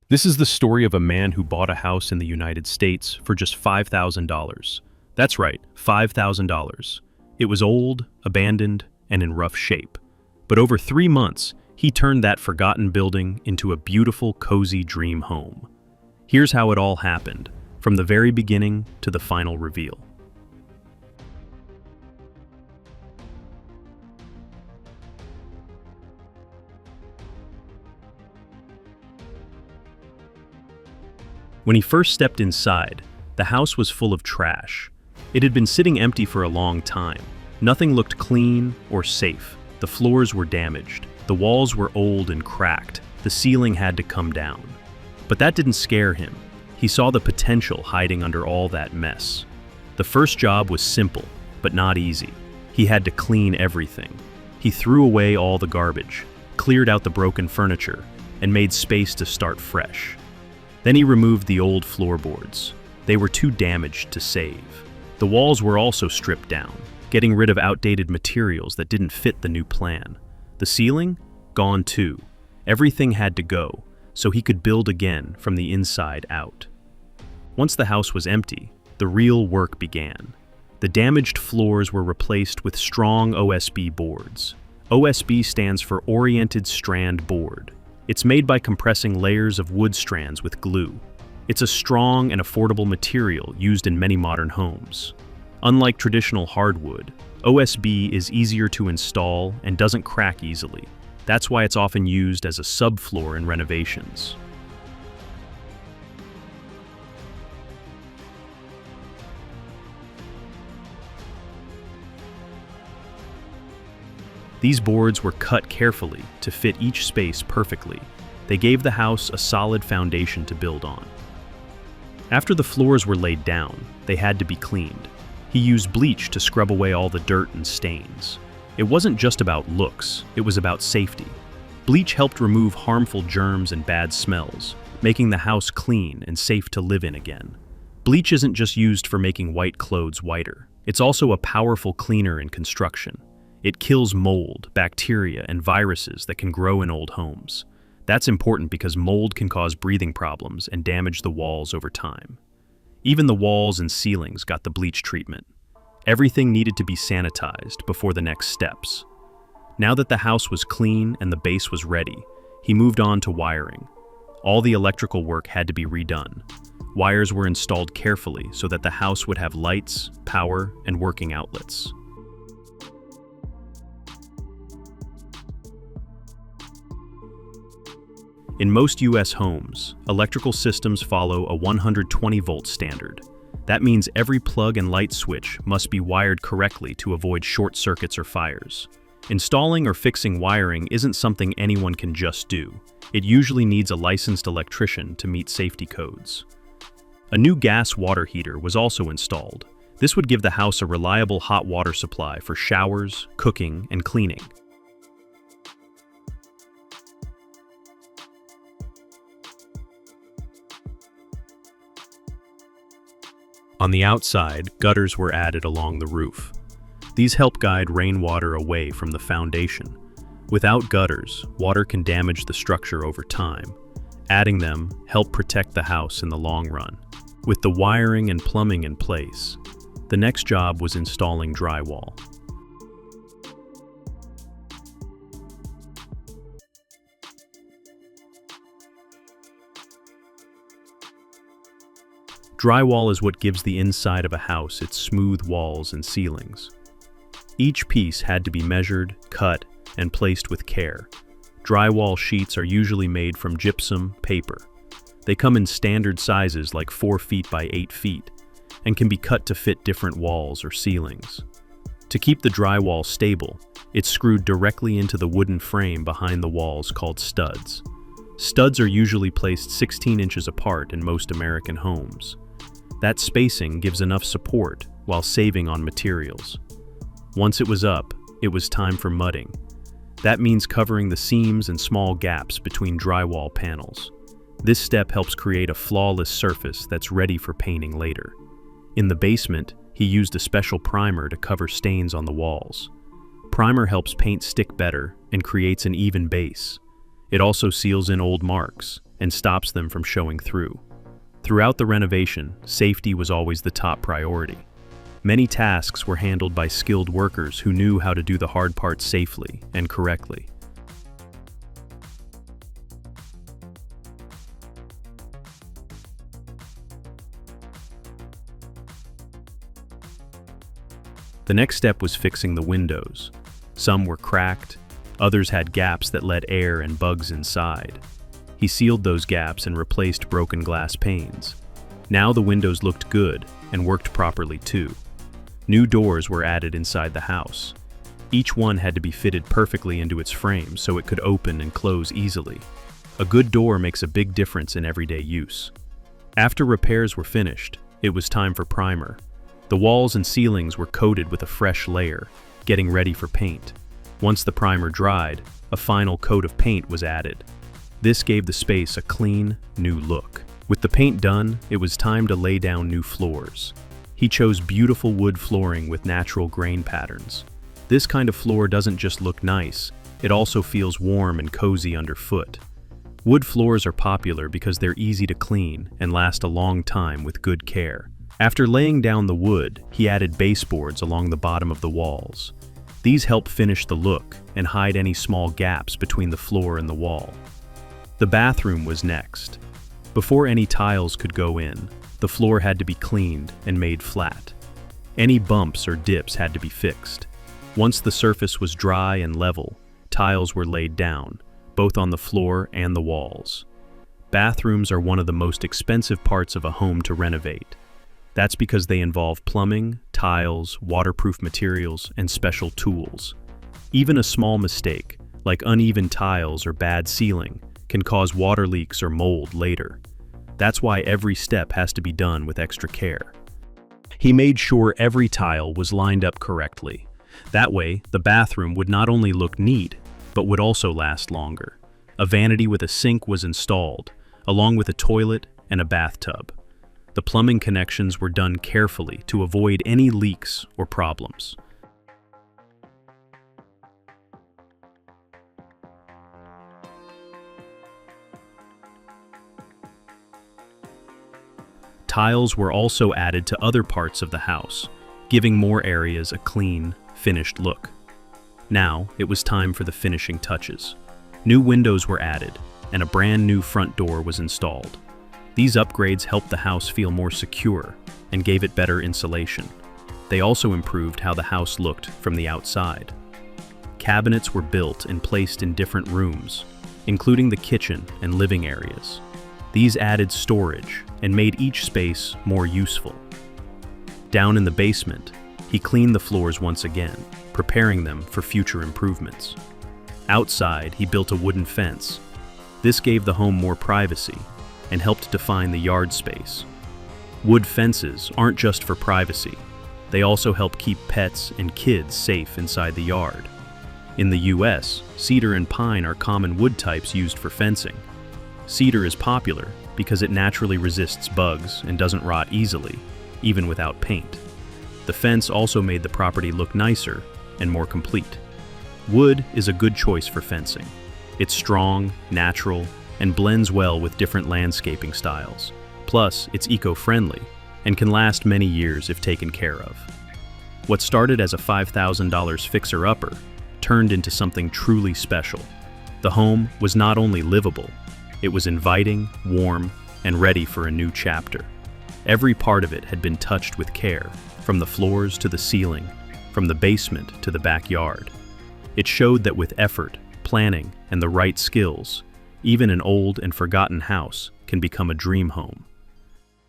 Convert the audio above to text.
This is the story of a man who bought a house in the United States for just $5,000. That's right, $5,000. It was old, abandoned, and in rough shape. But over 3 months, he turned that forgotten building into a beautiful, cozy dream home. Here's how it all happened, from the very beginning to the final reveal. When he first stepped inside, the house was full of trash. It had been sitting empty for a long time. Nothing looked clean or safe. The floors were damaged. The walls were old and cracked. The ceiling had to come down. But that didn't scare him. He saw the potential hiding under all that mess. The first job was simple, but not easy. He had to clean everything. He threw away all the garbage, cleared out the broken furniture, and made space to start fresh. Then he removed the old floorboards. They were too damaged to save. The walls were also stripped down, getting rid of outdated materials that didn't fit the new plan. The ceiling? Gone too. Everything had to go, so he could build again from the inside out. Once the house was empty, the real work began. The damaged floors were replaced with strong OSB boards. OSB stands for Oriented Strand Board. It's made by compressing layers of wood strands with glue. It's a strong and affordable material used in many modern homes. Unlike traditional hardwood, OSB is easier to install and doesn't crack easily. That's why it's often used as a subfloor in renovations. These boards were cut carefully to fit each space perfectly. They gave the house a solid foundation to build on. After the floors were laid down, they had to be cleaned. He used bleach to scrub away all the dirt and stains. It wasn't just about looks, it was about safety. Bleach helped remove harmful germs and bad smells, making the house clean and safe to live in again. Bleach isn't just used for making white clothes whiter. It's also a powerful cleaner in construction. It kills mold, bacteria, and viruses that can grow in old homes. That's important because mold can cause breathing problems and damage the walls over time. Even the walls and ceilings got the bleach treatment. Everything needed to be sanitized before the next steps. Now that the house was clean and the base was ready, he moved on to wiring. All the electrical work had to be redone. Wires were installed carefully so that the house would have lights, power, and working outlets. In most US homes, electrical systems follow a 120-volt standard. That means every plug and light switch must be wired correctly to avoid short circuits or fires. Installing or fixing wiring isn't something anyone can just do. It usually needs a licensed electrician to meet safety codes. A new gas water heater was also installed. This would give the house a reliable hot water supply for showers, cooking, and cleaning. On the outside, gutters were added along the roof. These help guide rainwater away from the foundation. Without gutters, water can damage the structure over time. Adding them help protect the house in the long run. With the wiring and plumbing in place, the next job was installing drywall. Drywall is what gives the inside of a house its smooth walls and ceilings. Each piece had to be measured, cut, and placed with care. Drywall sheets are usually made from gypsum paper. They come in standard sizes like 4 feet by 8 feet and can be cut to fit different walls or ceilings. To keep the drywall stable, it's screwed directly into the wooden frame behind the walls called studs. Studs are usually placed 16 inches apart in most American homes. That spacing gives enough support while saving on materials. Once it was up, it was time for mudding. That means covering the seams and small gaps between drywall panels. This step helps create a flawless surface that's ready for painting later. In the basement, he used a special primer to cover stains on the walls. Primer helps paint stick better and creates an even base. It also seals in old marks, and stops them from showing through. Throughout the renovation, safety was always the top priority. Many tasks were handled by skilled workers who knew how to do the hard parts safely and correctly. The next step was fixing the windows. Some were cracked, others had gaps that let air and bugs inside. He sealed those gaps and replaced broken glass panes. Now the windows looked good and worked properly too. New doors were added inside the house. Each one had to be fitted perfectly into its frame so it could open and close easily. A good door makes a big difference in everyday use. After repairs were finished, it was time for primer. The walls and ceilings were coated with a fresh layer, getting ready for paint. Once the primer dried, a final coat of paint was added. This gave the space a clean, new look. With the paint done, it was time to lay down new floors. He chose beautiful wood flooring with natural grain patterns. This kind of floor doesn't just look nice, it also feels warm and cozy underfoot. Wood floors are popular because they're easy to clean and last a long time with good care. After laying down the wood, he added baseboards along the bottom of the walls. These help finish the look and hide any small gaps between the floor and the wall. The bathroom was next. Before any tiles could go in, the floor had to be cleaned and made flat. Any bumps or dips had to be fixed. Once the surface was dry and level, tiles were laid down, both on the floor and the walls. Bathrooms are one of the most expensive parts of a home to renovate. That's because they involve plumbing, tiles, waterproof materials, and special tools. Even a small mistake, like uneven tiles or bad sealing, can cause water leaks or mold later. That's why every step has to be done with extra care. He made sure every tile was lined up correctly. That way, the bathroom would not only look neat, but would also last longer. A vanity with a sink was installed, along with a toilet and a bathtub. The plumbing connections were done carefully to avoid any leaks or problems. Tiles were also added to other parts of the house, giving more areas a clean, finished look. Now, it was time for the finishing touches. New windows were added, and a brand new front door was installed. These upgrades helped the house feel more secure and gave it better insulation. They also improved how the house looked from the outside. Cabinets were built and placed in different rooms, including the kitchen and living areas. These added storage and made each space more useful. Down in the basement, he cleaned the floors once again, preparing them for future improvements. Outside, he built a wooden fence. This gave the home more privacy and helped define the yard space. Wood fences aren't just for privacy. They also help keep pets and kids safe inside the yard. In the US, cedar and pine are common wood types used for fencing. Cedar is popular because it naturally resists bugs and doesn't rot easily, even without paint. The fence also made the property look nicer and more complete. Wood is a good choice for fencing. It's strong, natural, and blends well with different landscaping styles. Plus, it's eco-friendly and can last many years if taken care of. What started as a $5,000 fixer-upper turned into something truly special. The home was not only livable, it was inviting, warm, and ready for a new chapter. Every part of it had been touched with care, from the floors to the ceiling, from the basement to the backyard. It showed that with effort, planning, and the right skills, even an old and forgotten house can become a dream home.